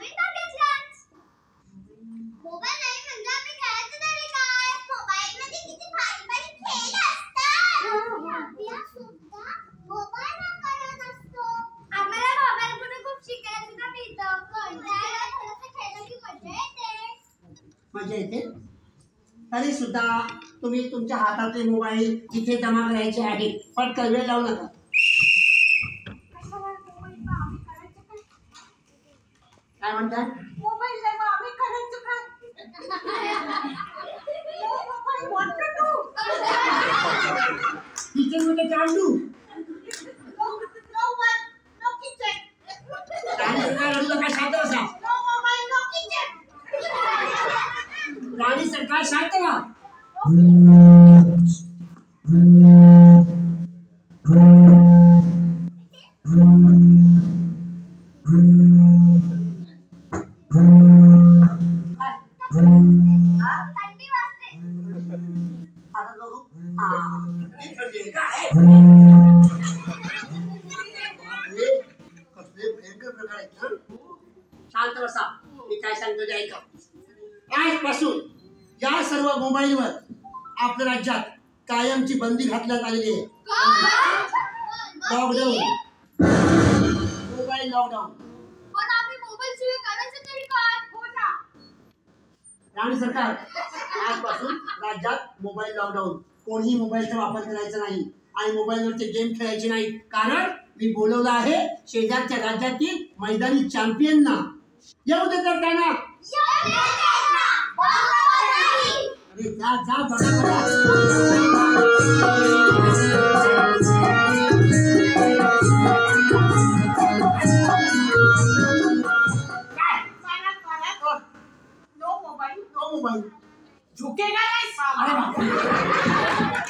आम्ही तर घेतलाच. मोबाईल नाही म्हणजे आम्ही खेळायचं तरी काय? मोबाईल मध्ये किती भारी भारी खेळ असतात. अभ्यास सुद्धा मोबाईल करत असतो. आम्हाला मोबाईल कडून खूप शिकायला सुद्धा मिळतं. कंटाळा थोडंसं खेळलं की मजा येते. मजा येते. तरी सुद्धा तुम्ही तुमच्या हातातले मोबाईल जिथे जमा करायचे आहे पटकन वेळ लावू नका. काय म्हणतात? मोबाईल जमा आम्ही करायचं काय? किचन मध्ये चालू राणी सरकार शांत व्हा. थंडी वाजते. आता बघू. थंडी काय कसले भयंकर प्रकार आहेत. शांत बसा. मी काय सांगतो ते ऐका. आजपासून या सर्व मोबाईलवर आपल्या राज्यात कायमची बंदी घातण्यात आलेली आहे. लॉकडाऊन. Mobile lockdown. पण आम्ही मोबाईल शिवाय करायचं तरी काय? हो ना. राणी सरकार आजपासून राज्यात मोबाईल लॉकडाऊन. कोणीही मोबाईलचा वापर करायचा नाही आणि मोबाईलवरचे गेम खेळायचे नाही. कारण मी बोलवलं आहे शेजारच्या राज्यातील मैदानी चॅम्पियनना. येऊ दे तर त्यांना. अरे जा जा बघा बघा. No mobile. तो मोबाईल झुकेगा नाही अरे साला. बापरे.